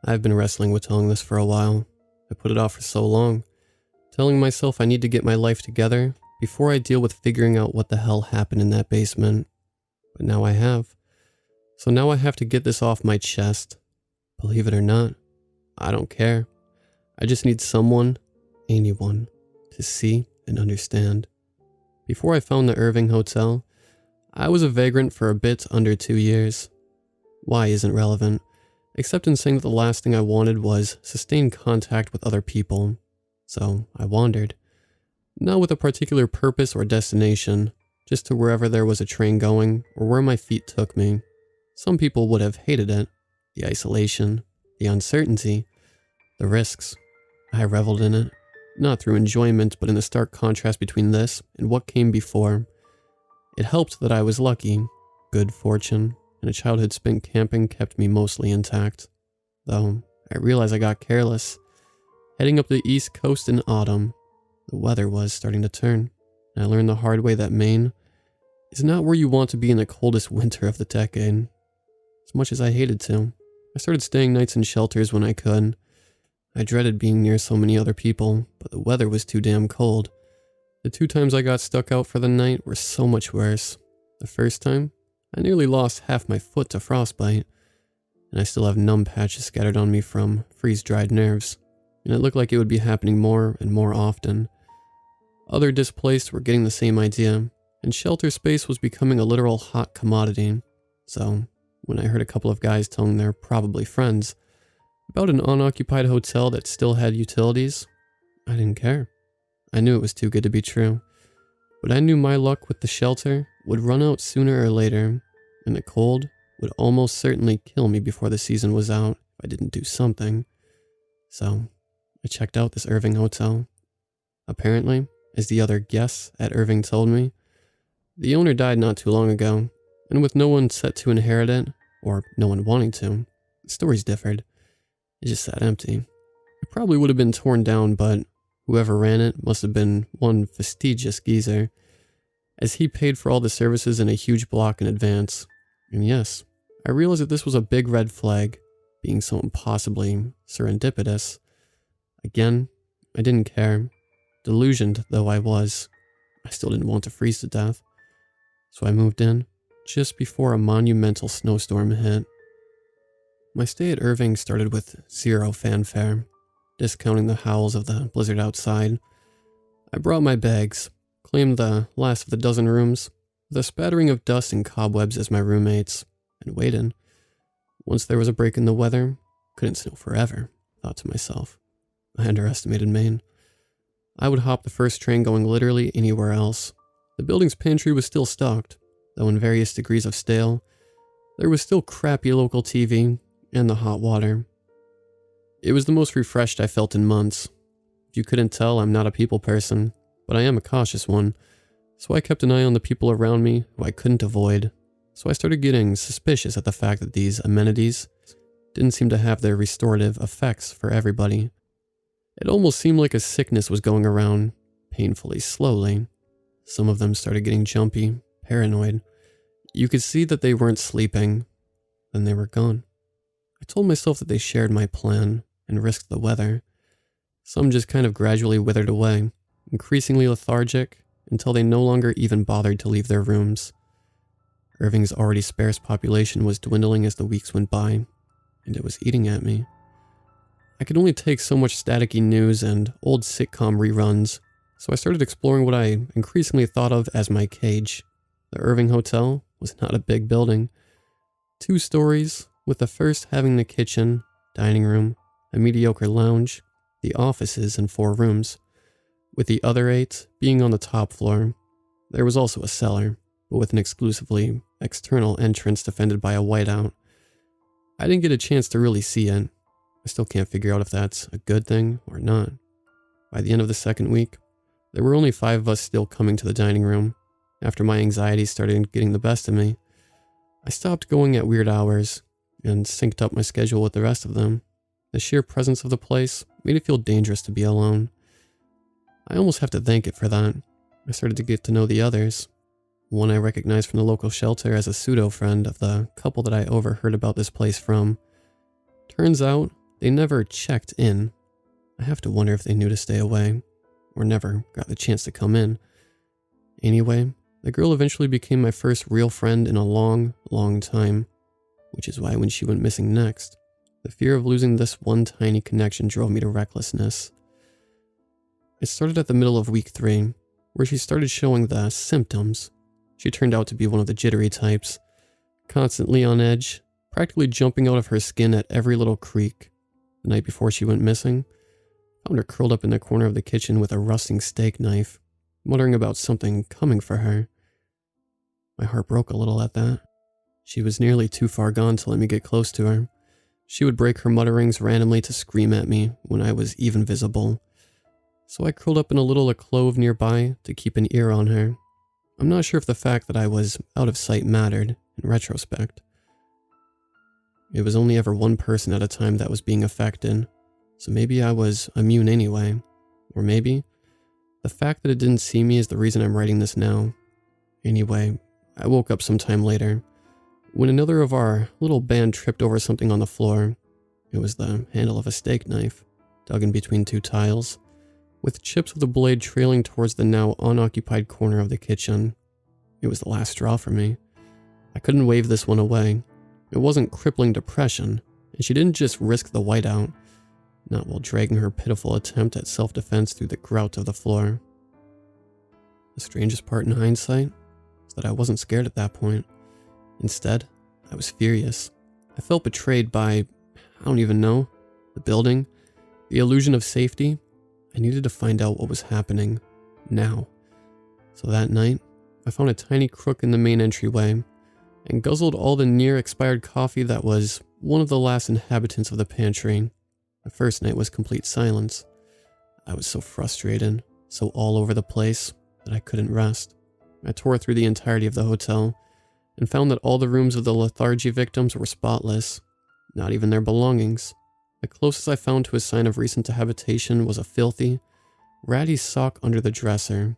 I've been wrestling with telling this for a while. I put it off for so long, telling myself I need to get my life together before I deal with figuring out what the hell happened in that basement. But now I have. So now I have to get this off my chest. Believe it or not, I don't care. I just need someone, anyone, to see and understand. Before I found the Irving Hotel, I was a vagrant for a bit under 2 years. Why isn't relevant, except in saying that the last thing I wanted was sustained contact with other people. So I wandered. Not with a particular purpose or destination, just to wherever there was a train going or where my feet took me. Some people would have hated it. The isolation, the uncertainty, the risks. I reveled in it, not through enjoyment, but in the stark contrast between this and what came before. It helped that I was lucky. Good fortune and a childhood spent camping kept me mostly intact. Though, I realized I got careless. Heading up the east coast in autumn, the weather was starting to turn, and I learned the hard way that Maine is not where you want to be in the coldest winter of the decade. As much as I hated to, I started staying nights in shelters when I could. I dreaded being near so many other people, but the weather was too damn cold. The 2 times I got stuck out for the night were so much worse. The first time, I nearly lost half my foot to frostbite, and I still have numb patches scattered on me from freeze-dried nerves, and it looked like it would be happening more and more often. Other displaced were getting the same idea, and shelter space was becoming a literal hot commodity. So, when I heard a couple of guys telling their probably friends about an unoccupied hotel that still had utilities, I didn't care. I knew it was too good to be true, but I knew my luck with the shelter would run out sooner or later, and the cold would almost certainly kill me before the season was out if I didn't do something. So, I checked out this Irving Hotel. Apparently, as the other guests at Irving told me, the owner died not too long ago, and with no one set to inherit it, or no one wanting to, the stories differed. It just sat empty. It probably would have been torn down, but whoever ran it must have been one fastidious geezer, as he paid for all the services in a huge block in advance. And yes, I realized that this was a big red flag, being so impossibly serendipitous. Again, I didn't care. Delusioned though I was, I still didn't want to freeze to death. So I moved in just before a monumental snowstorm hit. My stay at Irving started with zero fanfare, discounting the howls of the blizzard outside. I brought my bags, claimed the last of the dozen rooms, with a spattering of dust and cobwebs as my roommates, and waited. Once there was a break in the weather, couldn't snow forever, thought to myself. I underestimated Maine. I would hop the first train going literally anywhere else. The building's pantry was still stocked, though in various degrees of stale. There was still crappy local TV and the hot water. It was the most refreshed I felt in months. If you couldn't tell, I'm not a people person, but I am a cautious one, so I kept an eye on the people around me who I couldn't avoid. So I started getting suspicious at the fact that these amenities didn't seem to have their restorative effects for everybody. It almost seemed like a sickness was going around, painfully slowly. Some of them started getting jumpy, paranoid. You could see that they weren't sleeping. Then they were gone. I told myself that they shared my plan and risked the weather. Some just kind of gradually withered away, increasingly lethargic, until they no longer even bothered to leave their rooms. Irving's already sparse population was dwindling as the weeks went by, and it was eating at me. I could only take so much staticky news and old sitcom reruns, so I started exploring what I increasingly thought of as my cage. The Irving Hotel was not a big building. 2 stories, with the first having the kitchen, dining room, a mediocre lounge, the offices, and 4 rooms, with the other 8 being on the top floor. There was also a cellar, but with an exclusively external entrance defended by a whiteout. I didn't get a chance to really see it. I still can't figure out if that's a good thing or not. By the end of the second week, there were only 5 of us still coming to the dining room. After my anxiety started getting the best of me, I stopped going at weird hours and synced up my schedule with the rest of them. The sheer presence of the place made it feel dangerous to be alone. I almost have to thank it for that. I started to get to know the others. One I recognized from the local shelter as a pseudo-friend of the couple that I overheard about this place from. Turns out, They never checked in. I have to wonder if they knew to stay away, or never got the chance to come in. Anyway, the girl eventually became my first real friend in a long, long time, which is why when she went missing next, the fear of losing this one tiny connection drove me to recklessness. It started at the middle of week 3, where she started showing the symptoms. She turned out to be one of the jittery types, constantly on edge, practically jumping out of her skin at every little creak. The night before she went missing, I found her curled up in the corner of the kitchen with a rusting steak knife, muttering about something coming for her. My heart broke a little at that. She was nearly too far gone to let me get close to her. She would break her mutterings randomly to scream at me when I was even visible. So I curled up in a little alcove nearby to keep an ear on her. I'm not sure if the fact that I was out of sight mattered, in retrospect. It was only ever one person at a time that was being affected, so maybe I was immune anyway. Or maybe the fact that it didn't see me is the reason I'm writing this now. Anyway, I woke up sometime later, when another of our little band tripped over something on the floor. It was the handle of a steak knife, dug in between 2 tiles, with chips of the blade trailing towards the now unoccupied corner of the kitchen. It was the last straw for me. I couldn't wave this one away. It wasn't crippling depression, and she didn't just risk the whiteout, not while dragging her pitiful attempt at self-defense through the grout of the floor. The strangest part in hindsight is that I wasn't scared at that point. Instead, I was furious. I felt betrayed by, I don't even know, the building, the illusion of safety. I needed to find out what was happening, now. So that night, I found a tiny crook in the main entryway and guzzled all the near-expired coffee that was one of the last inhabitants of the pantry. The first night was complete silence. I was so frustrated, so all over the place, that I couldn't rest. I tore through the entirety of the hotel and found that all the rooms of the lethargy victims were spotless, not even their belongings. The closest I found to a sign of recent habitation was a filthy, ratty sock under the dresser.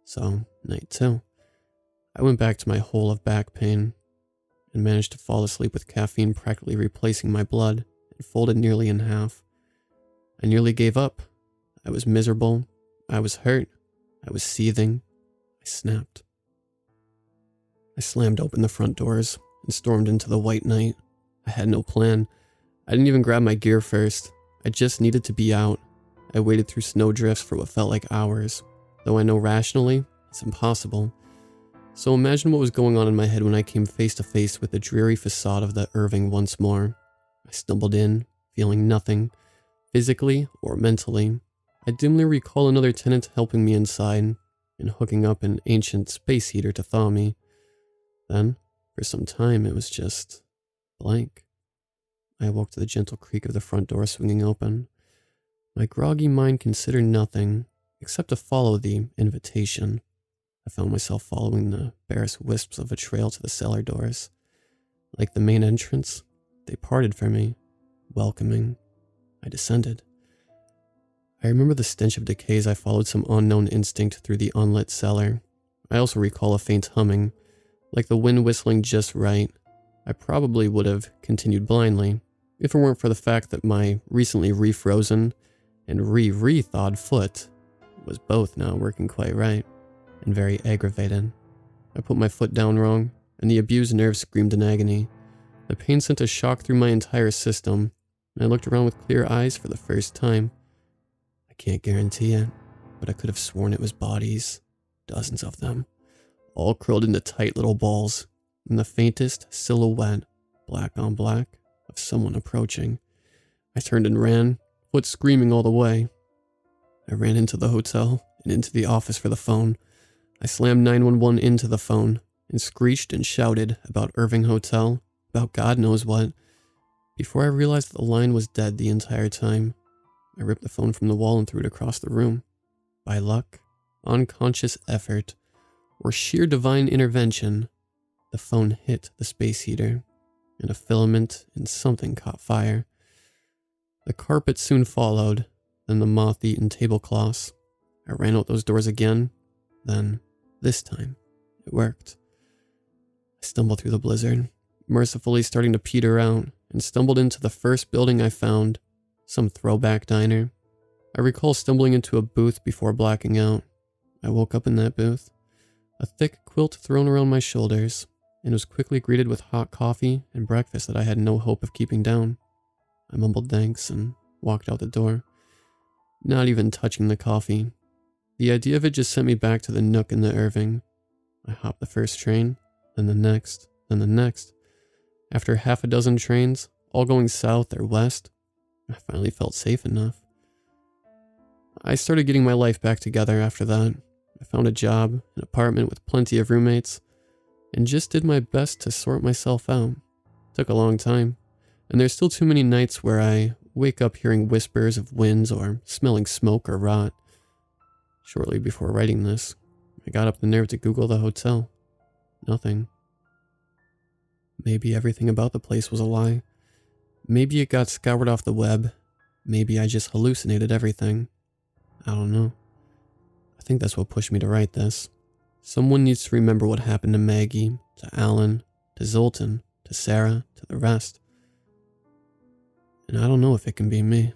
So, night 2. I went back to my hole of back pain and managed to fall asleep with caffeine practically replacing my blood and folded nearly in half. I nearly gave up. I was miserable. I was hurt. I was seething. I snapped. I slammed open the front doors and stormed into the white night. I had no plan. I didn't even grab my gear first. I just needed to be out. I waded through snowdrifts for what felt like hours, though I know rationally it's impossible. So imagine what was going on in my head when I came face to face with the dreary facade of the Irving once more. I stumbled in, feeling nothing, physically or mentally. I dimly recall another tenant helping me inside and hooking up an ancient space heater to thaw me. Then, for some time, it was just blank. I awoke to the gentle creak of the front door swinging open. My groggy mind considered nothing except to follow the invitation. I found myself following the barest wisps of a trail to the cellar doors. Like the main entrance, they parted for me, welcoming. I descended. I remember the stench of decay as I followed some unknown instinct through the unlit cellar. I also recall a faint humming, like the wind whistling just right. I probably would have continued blindly, if it weren't for the fact that my recently refrozen and re-thawed foot was both now working quite right, and very aggravated. I put my foot down wrong, and the abused nerve screamed in agony. The pain sent a shock through my entire system, and I looked around with clear eyes for the first time. I can't guarantee it, but I could have sworn it was bodies, dozens of them, all curled into tight little balls, and the faintest silhouette, black on black, of someone approaching. I turned and ran, foot screaming all the way. I ran into the hotel and into the office for the phone. I slammed 911 into the phone and screeched and shouted about Irving Hotel, about God knows what. Before I realized that the line was dead the entire time, I ripped the phone from the wall and threw it across the room. By luck, unconscious effort, or sheer divine intervention, the phone hit the space heater, and a filament and something caught fire. The carpet soon followed, then the moth-eaten tablecloths. I ran out those doors again, then, this time, it worked. I stumbled through the blizzard, mercifully starting to peter out, and stumbled into the first building I found, some throwback diner. I recall stumbling into a booth before blacking out. I woke up in that booth, a thick quilt thrown around my shoulders, and was quickly greeted with hot coffee and breakfast that I had no hope of keeping down. I mumbled thanks and walked out the door, not even touching the coffee. The idea of it just sent me back to the Nook in the Irving. I hopped the first train, then the next, then the next. After half a dozen trains, all going south or west, I finally felt safe enough. I started getting my life back together after that. I found a job, an apartment with plenty of roommates, and just did my best to sort myself out. Took a long time, and there's still too many nights where I wake up hearing whispers of winds or smelling smoke or rot. Shortly before writing this, I got up the nerve to Google the hotel. Nothing. Maybe everything about the place was a lie. Maybe it got scoured off the web. Maybe I just hallucinated everything. I don't know. I think that's what pushed me to write this. Someone needs to remember what happened to Maggie, to Alan, to Zoltan, to Sarah, to the rest. And I don't know if it can be me.